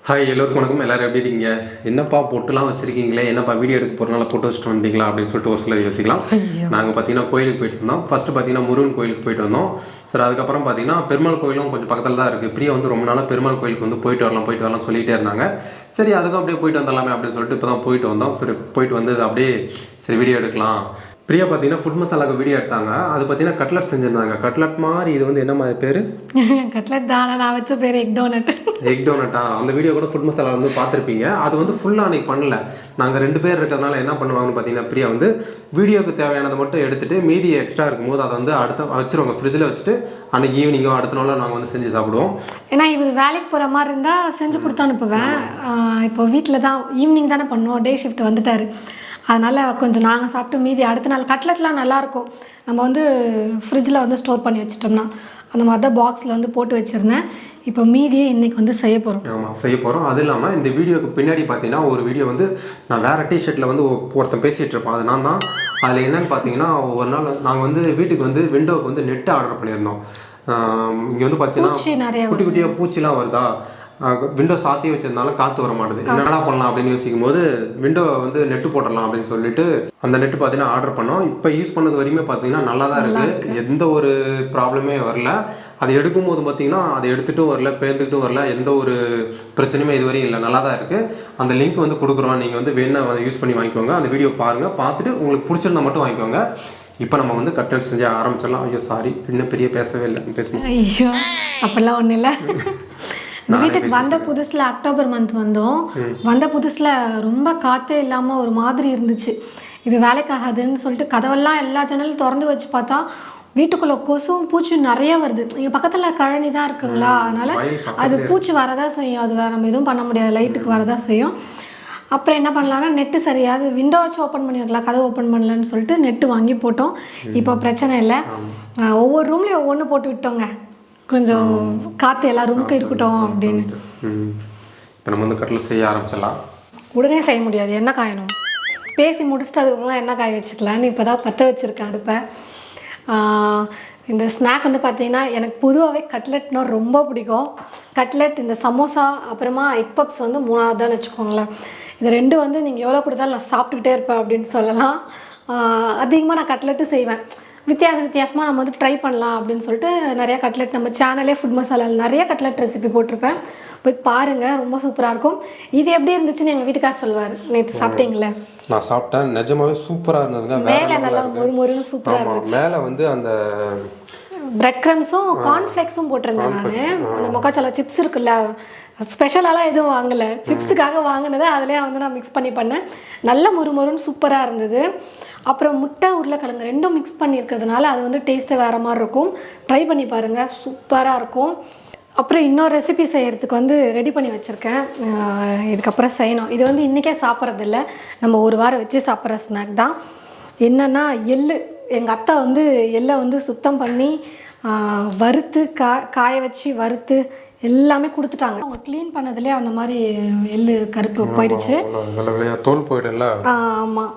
Hi எல்லோருக்கும் வணக்கம். எல்லோரும் எப்படி இருக்கீங்க? என்னப்பா பொட்டுலாம் வச்சுருக்கீங்களே, என்னப்பா வீடியோ எடுக்க போகிறனால பொட்டு வச்சுட்டு வந்தீங்களா அப்படின்னு சொல்லிட்டு ஒரு சிலர் யோசிக்கலாம். நாங்கள் பார்த்தீங்கன்னா கோயிலுக்கு போயிட்டு வந்தோம். ஃபஸ்ட்டு பார்த்தீங்கன்னா முருகன் கோயிலுக்கு போயிட்டு வந்தோம். சரி, அதுக்கப்புறம் பார்த்தீங்கன்னா பெருமாள் கோயிலும் கொஞ்சம் பக்கத்தில் தான் இருக்குது. பிரியா வந்து ரொம்ப நாளாக பெருமாள் கோயிலுக்கு வந்து போயிட்டு வரலாம் சொல்லிகிட்டே இருந்தாங்க. சரி, அதுக்கும் அப்படியே போயிட்டு வந்துடலாமே அப்படின்னு சொல்லிட்டு இப்போ தான் போயிட்டு வந்தோம். சரி, போயிட்டு வந்து அப்படியே சரி வீடியோ எடுக்கலாம். பிரியா பார்த்தீங்கன்னா ஃபுட் மசாலாவுக்கு வீடியோ எடுத்தாங்க. அது பார்த்தீங்கன்னா கட்லட் செஞ்சுருந்தாங்க. கட்லட் மாதிரி இது வந்து என்ன மாதிரி பேர்? கட்லட் தானே, நான் வச்ச பேர் எக் டோனட். எக் டோனட்டா? அந்த வீடியோ கூட ஃபுட் மசாலா வந்து பார்த்துருப்பீங்க. அது வந்து ஃபுல்லாக அன்றைக்கி பண்ணல. நாங்கள் 2 பேர் இருக்கிறதுனால என்ன பண்ணுவாங்கன்னு பார்த்தீங்கன்னா, பிரியா வந்து வீடியோக்கு தேவையானதை மட்டும் எடுத்துகிட்டு மீதி எக்ஸ்ட்ரா இருக்கும்போது அதை வந்து அடுத்த வச்சுருவாங்க, ஃப்ரிட்ஜில் வச்சுட்டு அன்றைக்கி ஈவினிங்கோ அடுத்த நாளோ நாங்கள் வந்து செஞ்சு சாப்பிடுவோம். ஏன்னா இவர் வேலைக்கு போகிற மாதிரி இருந்தால் செஞ்சு கொடுத்து அனுப்புவேன். இப்போ வீட்டில் தான் ஈவினிங் தானே பண்ணுவோம், டே ஷிஃப்ட் வந்துட்டார். அதனால் கொஞ்சம் நாங்கள் சாப்பிட்டு மீதி அடுத்த நாள் கட்லெட்லாம் நல்லாயிருக்கும். நம்ம வந்து ஃப்ரிட்ஜில் வந்து ஸ்டோர் பண்ணி வச்சிட்டோம்னா அந்த மாதிரி தான் பாக்ஸில் வந்து போட்டு வச்சுருந்தேன். இப்போ மீதியே இன்றைக்கி வந்து செய்ய போகிறோம். ஆமாம், செய்ய போகிறோம். அது இல்லாமல் இந்த வீடியோக்கு பின்னாடி பார்த்தீங்கன்னா ஒரு வீடியோ வந்து நான் வேறு டிஷர்ட்டில் வந்து ஒருத்தன் பேசிகிட்டு இருப்பேன். அது நான் தான். அதில் என்னென்னு பார்த்தீங்கன்னா, ஒரு நாள் நாங்கள் வந்து வீட்டுக்கு வந்து விண்டோவுக்கு வந்து நெட்டு ஆர்டர் பண்ணியிருந்தோம். இங்கே வந்து பார்த்தீங்கன்னா குட்டி குட்டியாக பூச்சிலாம் வருதா, விண்டோ சாத்தி வச்சிருந்தாலும் காற்று வர மாட்டேது. என்னடா பண்ணலாம் அப்படின்னு யோசிக்கும் போது விண்டோ வந்து நெட்டு போட்டுடலாம் அப்படின்னு சொல்லிட்டு அந்த நெட்டு பார்த்தீங்கன்னா ஆர்டர் பண்ணோம். இப்போ யூஸ் பண்ணது வரையுமே பார்த்தீங்கன்னா நல்லா தான் இருக்குது. எந்த ஒரு ப்ராப்ளமே வரல. அது எடுக்கும் போது பார்த்தீங்கன்னா அதை எடுத்துகிட்டும் வரல, பேர்ந்துக்கிட்டும் வரல, எந்த ஒரு பிரச்சனையுமே இது வரையும் இல்லை. நல்லா தான் இருக்குது. அந்த லிங்க் வந்து கொடுக்குறோம், நீங்கள் வந்து வேணா யூஸ் பண்ணி வாங்கிக்கோங்க. அந்த வீடியோ பாருங்கள், பார்த்துட்டு உங்களுக்கு பிடிச்சிருந்தா மட்டும் வாங்கிக்கோங்க. இப்போ நம்ம வந்து கட்லட் செஞ்சு ஆரம்பிச்சிடலாம். ஐயோ சாரி, இன்னும் பெரிய பேசவே இல்லை, பேசணும். ஐயோ அப்படிலாம் ஒன்றும் இல்லை. இந்த வீட்டுக்கு வந்த புதுசில் அக்டோபர் மந்த் வந்தோம். வந்த புதுசில் ரொம்ப காற்றே இல்லாமல் ஒரு மாதிரி இருந்துச்சு. இது வேலைக்காகாதுன்னு சொல்லிட்டு கதவெல்லாம் எல்லா ஜன்னலும் திறந்து வச்சு பார்த்தா வீட்டுக்குள்ளே கொசுவும் பூச்சியும் நிறைய வருது. இங்கே பக்கத்தில் கழனி தான் இருக்குங்களா, அதனால் அது பூச்சி வரதான் செய்யும். அது வேறு நம்ம எதுவும் பண்ண முடியாது, லைட்டுக்கு வரதான் செய்யும். அப்புறம் என்ன பண்ணலான்னா நெட்டு சரியாது விண்டோ வச்சு ஓப்பன் பண்ணி வைக்கலாம், கதை ஓப்பன் பண்ணலன்னு சொல்லிட்டு நெட்டு வாங்கி போட்டோம். இப்போ பிரச்சனை இல்லை. ஒவ்வொரு ரூம்லேயும் ஒவ்வொன்று போட்டு விட்டோங்க, கொஞ்சம் காற்று எல்லா ரூமுக்கும் இருக்கட்டும் அப்படின்னு. இப்போ நம்ம வந்து கட்லட் செய்ய ஆரம்பிச்சிடலாம். உடனே செய்ய முடியாது, எண்ணெய் காயணும். பேசி முடிச்சுட்டு அதுக்குலாம் எண்ணெய் காய வச்சுக்கலான்னு இப்போ தான் பற்ற வச்சுருக்கேன் அடுப்பை. இந்த ஸ்நாக் வந்து பார்த்திங்கன்னா எனக்கு பொதுவாகவே கட்லெட்னால் ரொம்ப பிடிக்கும். கட்லெட், இந்த சமோசா, அப்புறமா எக் பப்ஸ் வந்து 3ஆவது தான் வச்சுக்கோங்களேன். இது 2 வந்து நீங்கள் எவ்வளோ கொடுத்தாலும் நான் சாப்பிட்டுக்கிட்டே இருப்பேன் அப்படின்னு சொல்லலாம். அதிகமாக நான் கட்லெட்டு செய்வேன். வித்தியாசமாக நம்ம வந்து ட்ரை பண்ணலாம் அப்படின்னு சொல்லிட்டு நிறையா கட்லெட் நம்ம சேனலே ஃபுட் மசாலாவில் நிறைய கட்லெட் ரெசிபி போட்டிருப்பேன், போய் பாருங்கள், ரொம்ப சூப்பராக இருக்கும். இது எப்படி இருந்துச்சுன்னு எங்கள் வீட்டுக்கார் சொல்லுவார். நேற்று சாப்பிட்டீங்களே? நான் சாப்பிட்டேன், நிஜமாவே சூப்பராக இருந்ததுங்க. மேலே நல்லா மொறுன்னு சூப்பராக இருந்துச்சு. மேலே வந்து அந்த பிரெட் க்ரம்ஸும் கார்ன்ஃப்ளேக்ஸும் போட்டிருந்தேன். நான் அந்த மொக்காச்சோளா சிப்ஸ் இருக்குல்ல, ஸ்பெஷலாலாம் எதுவும் வாங்கலை, சிப்ஸுக்காக வாங்கினதை அதிலே வந்து நான் மிக்ஸ் பண்ணேன். நல்ல மொறுன்னு சூப்பராக இருந்தது. அப்புறம் முட்டை, உருளைக்கிழங்கு 2ம் மிக்ஸ் பண்ணியிருக்கிறதுனால அது வந்து டேஸ்ட்டு வேறு மாதிரி இருக்கும். ட்ரை பண்ணி பாருங்கள், சூப்பராக இருக்கும். அப்புறம் இன்னொரு ரெசிபி செய்கிறதுக்கு வந்து ரெடி பண்ணி வச்சுருக்கேன். இதுக்கப்புறம் செய்யணும். இது வந்து இன்றைக்கே சாப்பிட்றதில்ல, நம்ம ஒரு வாரம் வச்சு சாப்பிட்ற ஸ்நாக் தான். என்னென்னா எள்ளு. எங்கள் அத்தை வந்து எள்ளை வந்து சுத்தம் பண்ணி வறுத்து காய வச்சு வறுத்து எல்லாமே கொடுத்துட்டாங்க. அவங்க க்ளீன் பண்ணதுலேயே அந்த மாதிரி எள்ளு கருப்பு போயிடுச்சு, தோல் போயிடல. ஆமாம்,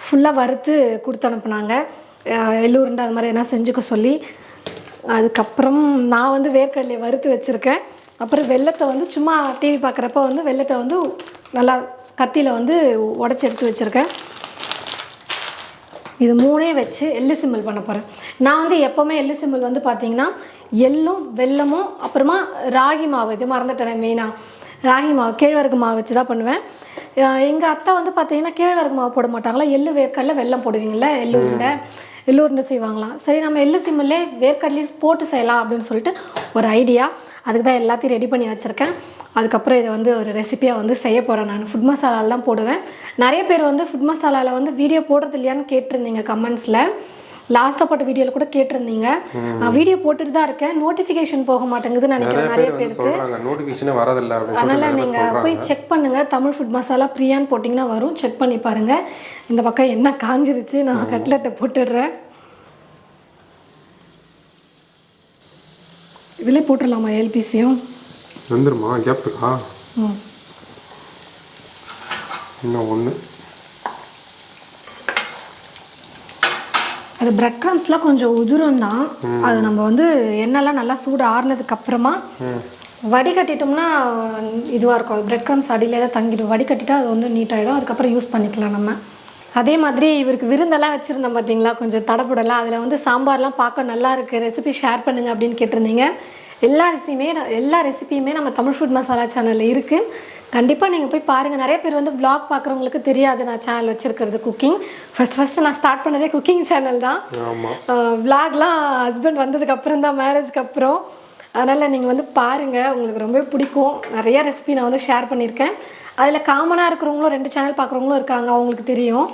ஃபுல்லாக வறுத்து கொடுத்து அனுப்புனாங்க. எள்ளு உருண்டை அது மாதிரி என்ன செஞ்சுக்க சொல்லி. அதுக்கப்புறம் நான் வந்து வேர்க்கடலையை வறுத்து வச்சுருக்கேன். அப்புறம் வெல்லத்தை வந்து சும்மா டிவி பார்க்குறப்ப வந்து வெல்லத்தை வந்து நல்லா கத்தியில் வந்து உடச்சி எடுத்து வச்சுருக்கேன். இது 3 வச்சு எள்ளு சிம்பிள் பண்ண போகிறேன். நான் வந்து எப்போவுமே எள்ளு சிம்பிள் வந்து பார்த்திங்கன்னா எள்ளும் வெல்லமும் அப்புறமா ராகி மாவு, இது மறந்துட்டேன், மெயினாக ராகி மாவு, கேழ்வரகு மாவு வச்சு தான் பண்ணுவேன். எங்கள் அத்தை வந்து பார்த்திங்கன்னா கேழ்வரகு மாவு போட மாட்டாங்களா, எள்ளு வேர்க்கடலை வெல்லம் போடுவீங்களா, எள்ளு உருண்டை செய்வாங்களாம். சரி, நம்ம எள்ளு சிம்மிலே வேர்க்கடலையும் போட்டு செய்யலாம் அப்படின்னு சொல்லிட்டு ஒரு ஐடியா. அதுக்கு தான் எல்லாத்தையும் ரெடி பண்ணி வச்சுருக்கேன். அதுக்கப்புறம் இதை வந்து ஒரு ரெசிப்பியாக வந்து செய்ய போகிறேன். நான் ஃபுட் மசாலாவில் தான் போடுவேன். நிறைய பேர் வந்து ஃபுட் மசாலாவில் வந்து வீடியோ போடுறது இல்லையான்னு கேட்டிருந்தீங்க கமெண்ட்ஸில். லாஸ்ட்டாக போட்ட வீடியோவில் கூட கேட்டிருந்தீங்க. வீடியோ போட்டுட்டு தான் இருக்கேன், நோட்டிஃபிகேஷன் போக மாட்டேங்குதுன்னு நினைக்கிறேன் நிறைய பேருக்கு. அதனால் நீங்கள் போய் செக் பண்ணுங்கள். தமிழ் ஃபுட் மசாலா பிரியான்னு போட்டிங்கன்னா வரும், செக் பண்ணி பாருங்கள். இந்த பக்கம் என்ன காஞ்சிருச்சு, நான் கட்லெட்டை போட்டுடுறேன். இதில் போட்டுடலாமா எல்பிசியும்? வந்துருமா கேப்டுக்கா? இன்னும் ஒன்று. அது பிரெட் க்ரம்ஸ்லாம் கொஞ்சம் உதிரம் தான். அது நம்ம வந்து எண்ணெய்லாம் நல்லா சூடு ஆறுனதுக்கப்புறமா வடிகட்டிட்டோம்னா இதுவாக இருக்கும், பிரெட் க்ரம்ஸ் அடியிலே தான் தங்கிடும். வடிகட்டிட்டா அது வந்து நீட்டாகிடும், அதுக்கப்புறம் யூஸ் பண்ணிக்கலாம் நம்ம. அதே மாதிரி இவருக்கு விருந்தெல்லாம் வச்சுருந்தோம் பார்த்தீங்களா, கொஞ்சம் தடப்புடலாம். அதில் வந்து சாம்பார்லாம் பார்க்க நல்லா இருக்குது, ரெசிபி ஷேர் பண்ணுங்கள் அப்படின்னு கேட்டிருந்தீங்க. எல்லா ரெசிபியுமே நம்ம தமிழ் ஃபுட் மசாலா சேனலில் இருக்குது. கண்டிப்பாக நீங்கள் போய் பாருங்கள். நிறைய பேர் வந்து vlog பார்க்குறவங்களுக்கு தெரியாது நான் சேனல் வச்சுருக்கிறது குக்கிங். ஃபஸ்ட்டு நான் ஸ்டார்ட் பண்ணதே குக்கிங் சேனல் தான். vlogலாம் ஹஸ்பண்ட் வந்ததுக்கப்புறம் தான், மேரேஜ்க்கு அப்புறம். அதனால் நீங்கள் வந்து பாருங்கள், உங்களுக்கு ரொம்ப பிடிக்கும். நிறைய ரெசிபி நான் வந்து ஷேர் பண்ணியிருக்கேன். அதில் காமனாக இருக்கிறவங்களும் 2 சேனல் பார்க்குறவங்களும் இருக்காங்க, அவங்களுக்கு தெரியும்.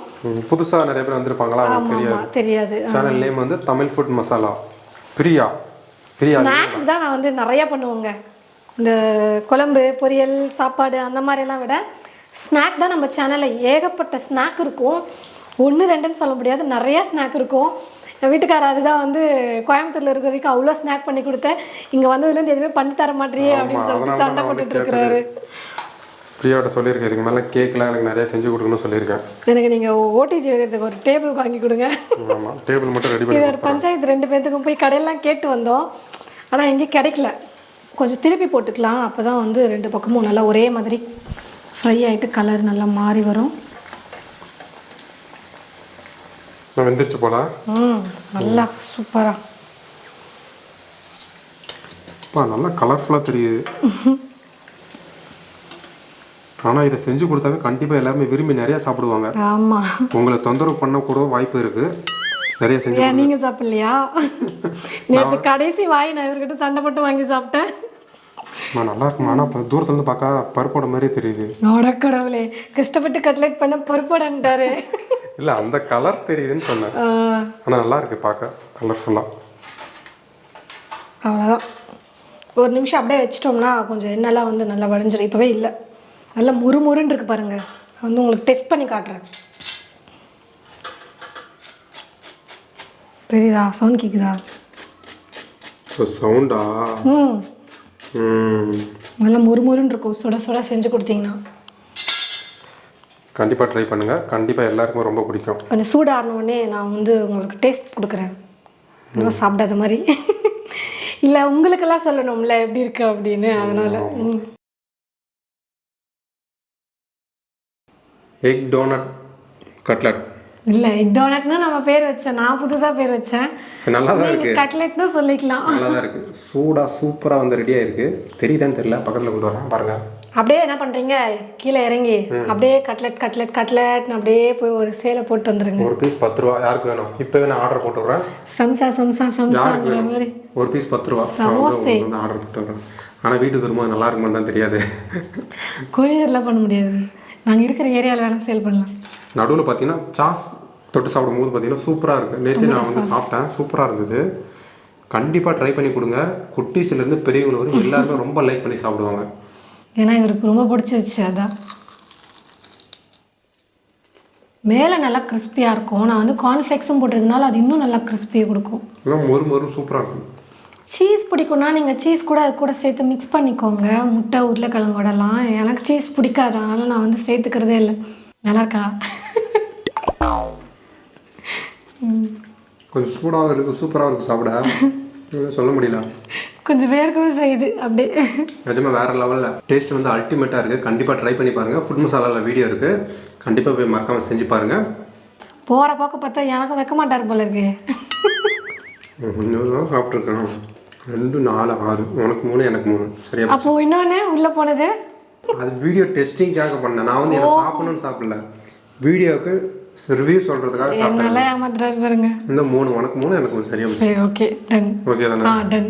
புதுசாக நிறைய பேர் வந்திருப்பாங்களா, அவங்களுக்கு தெரியாது. சேனல் நேம் வந்து தமிழ் ஃபுட் மசாலா பிரியா. ஸ்நாக் தான் நான் வந்து நிறையா பண்ணுவேங்க. இந்த குழம்பு, பொரியல், சாப்பாடு அந்த மாதிரிலாம் விட ஸ்நாக் தான் நம்ம சேனலில் ஏகப்பட்ட ஸ்நாக் இருக்கும். 1 2ன்னு சொல்ல முடியாது, நிறையா ஸ்நாக் இருக்கும். என் வீட்டுக்காரர் அதுதான் வந்து கோயம்புத்தூரில் இருக்கிற வரைக்கும் அவ்வளோ ஸ்நாக் பண்ணி கொடுத்தேன், இங்கே வந்ததுலேருந்து எதுவுமே பண்ணி தர மாட்டேறியே அப்படின்னு சொல்லிட்டு சண்டை போட்டுட்டு இருக்கிறாரு. பிரியாட்ட சொல்லியிருக்கேன், இதுக்கு மேலே கேக்லாம் எனக்கு நிறைய செஞ்சு கொடுக்கணும்னு சொல்லியிருக்கேன். எனக்கு நீங்கள் ஓடிஜி வைக்கிறதுக்கு ஒரு டேபிள் வாங்கி கொடுங்க. ஆமாம், டேபிள் மட்டும் ரெடி பண்ணி. இது ஒரு பஞ்சாயத்து 2 பேர்த்துக்கும் போய் கடையெல்லாம் கேட்டு வந்தோம், ஆனால் எங்கேயும் கிடைக்கல. கொஞ்சம் திருப்பி போட்டுக்கலாம், அப்போ தான் வந்து 2 பக்கமும் நல்லா ஒரே மாதிரி ஃப்ரை ஆகிட்டு கலர் நல்லா மாறி வரும். வெந்துருச்சு போல. நல்லா சூப்பராக நல்லா கலர்ஃபுல்லாக தெரியுது. ஆனால் இதை செஞ்சு கொடுத்தாவே கண்டிப்பாக எல்லாருமே விரும்பி நிறையா சாப்பிடுவாங்க. ஆமாம், உங்களை தொந்தரவு பண்ண கூட வாய்ப்பு இருக்குது. நிறைய செஞ்சு. நீங்கள் சாப்பிட்லையா? நேற்று கடைசி வாய் நான் இவர்கிட்ட சண்டை போட்டு வாங்கி சாப்பிட்டேன். நல்லா இருக்கும். ஆனால் இப்போ தூரத்துலேருந்து பார்க்க பருப்போட மாதிரி தெரியுது. கடவுளே, கஷ்டப்பட்டு கட்லெட் பண்ண பருப்போடன்ட்டாரு. இல்லை, அந்த கலர் தெரியுதுன்னு சொன்னேன். ஆனால் நல்லா இருக்கு பார்க்க, கலர்ஃபுல்லாக. அவ்வளோதான், ஒரு நிமிஷம் அப்படியே வச்சிட்டோம்னா கொஞ்சம் எண்ணெய்லாம் வந்து நல்லா வடிஞ்சிடும். இப்போவே இல்லை, நல்லா முறுமுறுன்னு இருக்கு பாருங்கள். வந்து உங்களுக்கு டெஸ்ட் பண்ணி காட்டுறேன். தெரியுதா? சவுண்ட் கேட்குதா? சவுண்டா? நல்லா முறுமுறுன்னு இருக்கும். சுட சுட செஞ்சு கொடுத்தீங்கன்னா கண்டிப்பாக ட்ரை பண்ணுங்கள். கண்டிப்பாக எல்லாருக்குமே ரொம்ப பிடிக்கும். கொஞ்சம் சூடாறினோடனே நான் வந்து உங்களுக்கு டேஸ்ட் கொடுக்குறேன், நல்லா சாப்பிடாத மாதிரி. இல்லை, உங்களுக்கெல்லாம் சொல்லணும்ல எப்படி இருக்கு அப்படின்னு, அதனால். Egg donut cutlet. இல்லை, எக் டோனட்னா நம்ம பேர் வச்சேன், நான் புதுசாக பேர் வச்சேன். நல்லா தான் இருக்குது, கட்லெட்னு சொல்லிக்கலாம். நல்லா தான் இருக்குது. சூப்பராக வந்து ரெடியாக இருக்குது. தெரியுதான்னு தெரியல, பக்கத்தில் கொண்டு வரேன் பாருங்கள். அப்படியே என்ன பண்ணுறீங்க, கீழே இறங்கி அப்படியே கட்லெட்னு அப்படியே போய் ஒரு சேலை போட்டு வந்துடுங்க. ஒரு பீஸ் 10 ரூபா. யாருக்கு வேணும்? இப்போ நான் ஆர்டர் போட்டு விட்றேன். சம்சாங்கிற மாதிரி ஒரு பீஸ் 10 ரூபா ஆர்டர் போட்டு விட்றேன். ஆனால் வீட்டுக்கு வரும்போது நல்லா இருக்குமா தான் தெரியாது. கொரியர்லாம் பண்ண முடியாது, நாங்கள் இருக்கிற ஏரியாவில் வேணால் சேல் பண்ணலாம். நடுவில் பார்த்தீங்கன்னா சாஸ் தொட்டு சாப்பிடும்போது பார்த்தீங்கன்னா சூப்பராக இருக்குது. நேற்று நான் வந்து சாப்பிட்டேன், சூப்பராக இருந்தது. கண்டிப்பாக ட்ரை பண்ணி கொடுங்க. குட்டீஸ்லேருந்து பெரியவங்க வரும் எல்லாருமே ரொம்ப லைக் பண்ணி சாப்பிடுவாங்க. ஏன்னா இவருக்கு ரொம்ப பிடிச்சிருச்சு. அதான் மேலே நல்லா கிறிஸ்பியாக இருக்கும். நான் வந்து கார்ன்ஃப்ளேக்ஸும் போட்டிருக்கனால அது இன்னும் நல்லா கிறிஸ்பியாக கொடுக்கும். மொறு சூப்பராக இருக்கும். சீஸ் பிடிக்கும்னா நீங்கள் சீஸ் கூட அது கூட சேர்த்து மிக்ஸ் பண்ணிக்கோங்க, முட்டை, உருளைக்கிழங்கோடலாம். எனக்கு சீஸ் பிடிக்காது, அதனால் நான் வந்து சேர்த்துக்கிறதே இல்லை. நல்லா இருக்கா? கொஞ்சம் சூடாக இருக்குது, சூப்பராக இருக்குது சாப்பிட. சொல்ல முடியல, கொஞ்சம் வேர்க்கவும் செய்யுது அப்படியே. நிஜமாக வேறு லெவலில் டேஸ்ட் வந்து அல்டிமேட்டாக இருக்குது. கண்டிப்பாக ட்ரை பண்ணி பாருங்கள். ஃபுட் மசாலாவில் வீடியோ இருக்குது, கண்டிப்பாக போய் மறக்காமல் செஞ்சு பாருங்கள். போகிற பார்க்க பார்த்தா எனக்கும் வைக்க மாட்டார் போல இருக்கு. இன்னும் சாப்பிட்ருக்கேன். 2 4 6 உனக்கு 3 எனக்கு 3 சரியா? அப்போ இன்னொன்று உள்ளே போனது அது வீடியோ டெஸ்டிங்காக பண்ணேன். நான் வந்து எனக்கு சாப்பிடணும்னு சாப்பிடல, வீடியோவுக்கு ரிவ்யூ சொல்கிறதுக்காக சாப்பிட்டேன். நல்லா ஏமாத்துறாரு பாருங்க. இந்த 3 உனக்கு 3 எனக்கு 3 சரியா? சரி, ஓகே, டன். ஓகே தானே? டன்.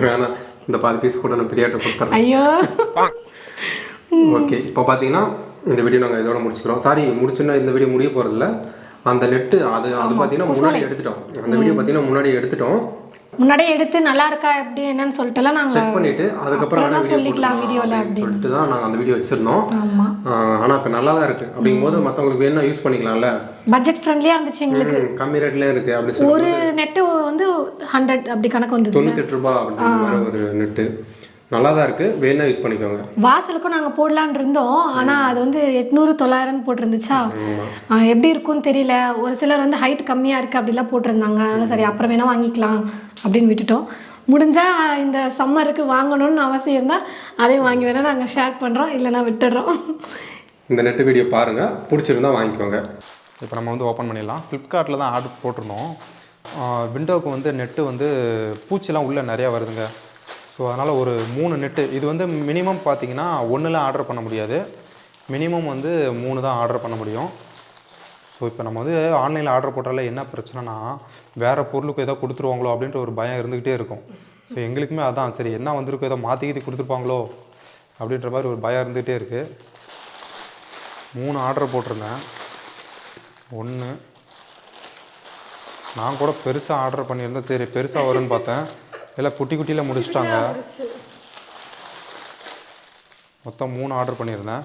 வேணாம், இந்த 10 பீஸ் கூட நான் பிரியாட்ட கொடுத்துறேன். ஐயோ. ஓகே, இப்போ பார்த்தீங்கன்னா இந்த வீடியோ நாங்கள் இதோட முடிச்சுக்கிறோம். சாரி, முடிச்சுன்னா இந்த வீடியோ முடிய போகிறதில்ல. அந்த நெட்டு அது பார்த்தீங்கன்னா முன்னாடி எடுத்துட்டோம். அந்த வீடியோ பார்த்தீங்கன்னா முன்னாடி எடுத்துட்டோம். முன்னாடியே எடுத்து நல்லா இருக்கா எப்படி என்னன்னு சொல்லிட்டுலாம் நாங்கள் செக் பண்ணிவிட்டு அதுக்கப்புறம் தான் சொல்லிக்கலாம் வீடியோவில் அப்படின்னு சொல்லிட்டு தான் நாங்கள் அந்த வீடியோ வச்சுருந்தோம். ஆமாம், ஆனால் இப்போ நல்லா தான் இருக்குது. அப்படிங்கும்போது மற்றவங்களுக்கு வேணால் யூஸ் பண்ணிக்கலாம்ல. பட்ஜெட் ஃப்ரெண்ட்லியாக இருந்துச்சு எங்களுக்கு. கம்மி ரேட்லேயே இருக்குது அப்படி சொல்லி. ஒரு நெட்டு வந்து 100 அப்படி கணக்கு வந்தது. 98 ரூபா அப்படிங்கிற ஒரு நெட்டு நல்லா தான் இருக்குது, வேணா யூஸ் பண்ணிக்கோங்க. வாசலுக்கும் நாங்கள் போடலான் இருந்தோம், ஆனால் அது வந்து 800 900 போட்டிருந்துச்சா, எப்படி இருக்கும்னு தெரியல. ஒரு சிலர் வந்து ஹைட் கம்மியாக இருக்குது அப்படிலாம் போட்டிருந்தாங்க. அதனால் சரி அப்புறம் வேணால் வாங்கிக்கலாம் அப்படின்னு விட்டுட்டோம். முடிஞ்சால் இந்த சம்மருக்கு வாங்கணும்னு அவசியம் இருந்தால் அதையும் வாங்கி வேணால் நாங்கள் ஷேர் பண்ணுறோம், இல்லைனா விட்டுடுறோம். இந்த நெட்டு வீடியோ பாருங்கள், பிடிச்சிருந்தா வாங்கிக்கோங்க. இப்போ நம்ம வந்து ஓப்பன் பண்ணிடலாம். ஃப்ளிப்கார்ட்டில் தான் ஆர்டர் போட்டிருந்தோம். விண்டோவுக்கு வந்து நெட்டு வந்து பூச்சிலாம் உள்ளே நிறையா வருதுங்க. ஸோ அதனால் ஒரு 3 நெட்டு, இது வந்து மினிமம் பார்த்தீங்கன்னா 1ல் ஆர்டர் பண்ண முடியாது, மினிமம் வந்து 3 தான் ஆர்டர் பண்ண முடியும். ஸோ இப்போ நம்ம வந்து ஆன்லைனில் ஆர்டர் போட்டாலே என்ன பிரச்சனைனா, வேறு பொருளுக்கு ஏதோ கொடுத்துருவாங்களோ அப்படின்ற ஒரு பயம் இருந்துக்கிட்டே இருக்கும். ஸோ எங்களுக்குமே அதான், சரி என்ன வந்திருக்கோ ஏதோ மாற்றிக்கிட்டு கொடுத்துருப்பாங்களோ அப்படின்ற மாதிரி ஒரு பயம் இருந்துகிட்டே இருக்குது. 3 ஆர்டர் போட்டிருந்தேன். 1 நான் கூட பெருசாக ஆர்டர் பண்ணியிருந்தேன், சரி பெருசாக வரும்னு பார்த்தேன், எல்லாம் குட்டி குட்டியில் முடிச்சிட்டாங்க. மொத்தம் 3 ஆர்டர் பண்ணியிருந்தேன்.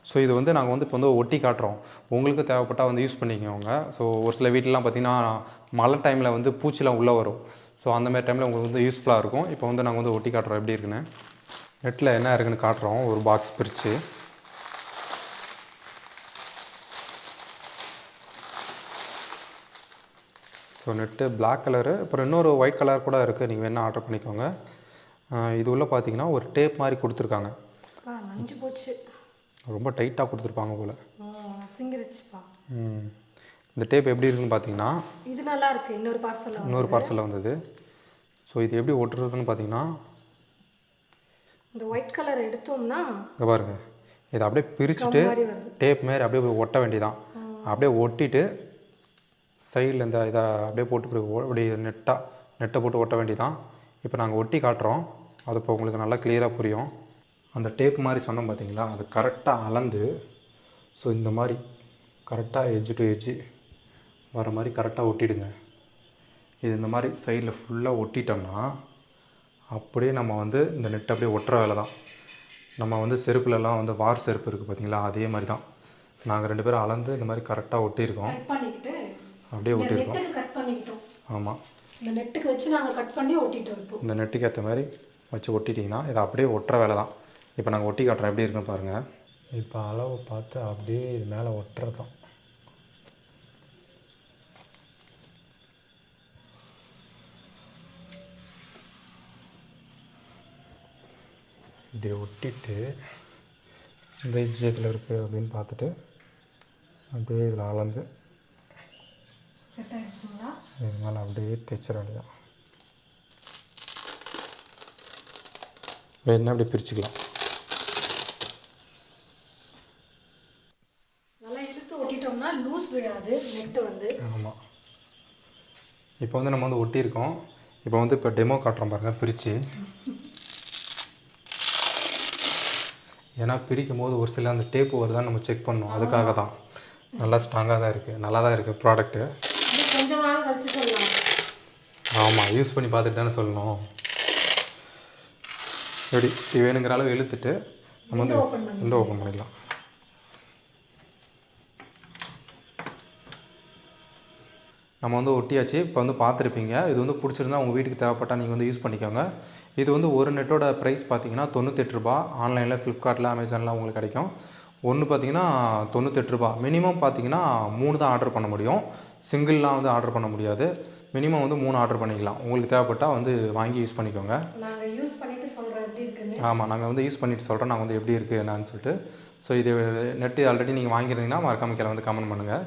ஸோ இது வந்து நாங்கள் வந்து இப்போ வந்து ஒட்டி காட்டுறோம், உங்களுக்கு தேவைப்பட்டால் வந்து யூஸ் பண்ணிக்கோங்க. ஸோ ஒரு சில வீட்டிலலாம் பார்த்திங்கன்னா மழை டைமில் வந்து பூச்சிலாம் உள்ளே வரும். ஸோ அந்தமாதிரி டைமில் உங்களுக்கு வந்து யூஸ்ஃபுல்லாக இருக்கும். இப்போ வந்து நாங்கள் வந்து ஒட்டி காட்டுறோம் எப்படி இருக்குன்னு. நெட்டில் என்ன இருக்குன்னு காட்டுறோம், ஒரு பாக்ஸ் பிரித்து. ஸோ நெட்டு பிளாக் கலரு, அப்புறம் இன்னொரு ஒயிட் கலர் கூட இருக்குது, நீங்கள் வேணால் ஆர்டர் பண்ணிக்கோங்க. இது உள்ள பார்த்தீங்கன்னா ஒரு டேப் மாதிரி கொடுத்துருக்காங்க. நஞ்சு போச்சு, ரொம்ப டைட்டாக கொடுத்துருப்பாங்க போல். சிங்கிருச்சுப்பா. இந்த டேப் எப்படி இருக்குன்னு பார்த்தீங்கன்னா, இது நல்லா இருக்குது. இன்னொரு பார்சலில் வந்தது. ஸோ இது எப்படி ஒட்டுறதுன்னு பார்த்தீங்கன்னா, இந்த ஒயிட் கலர் எடுத்தோம்னா இங்கே பாருங்கள், இதை அப்படியே பிரிச்சுட்டு டேப் மாரி அப்படியே ஒட்ட வேண்டியதான். அப்படியே ஒட்டிட்டு சைடில் இந்த இதை அப்படியே போட்டு இப்படி நெட்டை போட்டு ஒட்ட வேண்டியதான். இப்போ நாங்கள் ஒட்டி காட்டுறோம், அது இப்போ உங்களுக்கு நல்லா கிளியராக புரியும். அந்த டேப் மாதிரி சொன்னோம் பார்த்தீங்களா, அது கரெக்டாக அளந்து, ஸோ இந்த மாதிரி கரெக்டாக எட்ஜு டு எட்ஜு வர மாதிரி கரெக்டாக ஒட்டிடுங்க. இது இந்த மாதிரி சைடில் ஃபுல்லாக ஒட்டிட்டோம்னா அப்படியே நம்ம வந்து இந்த நெட்டை அப்படியே ஒட்டுற வேலை தான். நம்ம வந்து செருப்புலலாம் வந்து வார் செருப்பு இருக்குது பார்த்தீங்களா, அதே மாதிரி தான் நாங்கள் 2 பேரும் அளந்து இந்த மாதிரி கரெக்டாக ஒட்டியிருக்கோம். அப்படியே ஒட்டியிருக்கோம். ஆமாம், இந்த நெட்டுக்கு வச்சு நாங்கள் கட் பண்ணி ஒட்டிட்டோம். இந்த நெட்டுக்கு ஏற்ற மாதிரி வச்சு ஒட்டிட்டிங்கன்னா இதை அப்படியே ஒட்டுற வேலை தான். இப்போ நாங்கள் ஒட்டி காட்டுறோம் எப்படி இருக்குன்னு பாருங்கள். இப்போ அளவு பார்த்து அப்படியே இது மேலே ஒட்டுறதான். இப்படி ஒட்டிட்டு இந்த எட்ஜில் இருக்குது அப்படின்னு பார்த்துட்டு அப்படியே இதில் அளந்து இது மேலே அப்படியே தைச்சிட வேண்டியதான். வேணுன்னா அப்படியே பிரிச்சுக்கலாம். நல்லா இழுத்து ஒட்டிட்டோம்னா லூஸ் விழாது நெட்டு வந்து. ஆமாம், இப்போ வந்து நம்ம வந்து ஒட்டியிருக்கோம். இப்போ வந்து இப்போ டெமோ காட்டுறோம் பாருங்கள் பிரித்து. ஏன்னா பிரிக்கும் போது ஒரு சில அந்த டேப்பு வருதான்னு நம்ம செக் பண்ணோம், அதுக்காக தான். நல்லா ஸ்ட்ராங்காக தான் இருக்குது, நல்லா தான் இருக்குது ப்ராடக்ட்டு. கொஞ்சம் நாள் கழிச்சு சொல்லலாம். ஆமாம், யூஸ் பண்ணி பார்த்துட்டு தானே சொல்லணும். எப்படி இது வேணுங்கிற அளவு இழுத்துட்டு நம்ம வந்து விண்டோ ஓப்பன் பண்ணிடலாம். நம்ம வந்து ஒட்டியாச்சு. இப்போ வந்து பார்த்துருப்பீங்க. இது வந்து பிடிச்சிருந்தா உங்கள் வீட்டுக்கு தேவைப்பட்டால் நீங்கள் வந்து யூஸ் பண்ணிக்கோங்க. இது வந்து ஒரு நெட்டோட ப்ரைஸ் பார்த்தீங்கன்னா 98 ரூபா. ஆன்லைனில் ஃப்ளிப்கார்ட்டில் அமேசானில் உங்களுக்கு கிடைக்கும். ஒன்று பார்த்தீங்கன்னா 98 ரூபா. மினிமம் பார்த்தீங்கன்னா 3 தான் ஆர்டர் பண்ண முடியும், சிங்கிள்லாம் வந்து ஆர்டர் பண்ண முடியாது. மினிமம் வந்து 3 ஆர்டர் பண்ணிக்கலாம். உங்களுக்கு தேவைப்பட்டால் வந்து வாங்கி யூஸ் பண்ணிக்கோங்க. நாங்கள் யூஸ் பண்ணிவிட்டு சொல்கிறோம் எப்படி இருக்குன்னு. ஆமாம், நாங்கள் வந்து யூஸ் பண்ணிவிட்டு சொல்கிறோம் நாங்கள் வந்து எப்படி இருக்குது என்னன்னு சொல்லிட்டு. ஸோ இது நெட்டு ஆல்ரெடி நீங்கள் வாங்கியிருந்தீங்கன்னா மறக்காம கீழே வந்து கமெண்ட் பண்ணுங்கள்.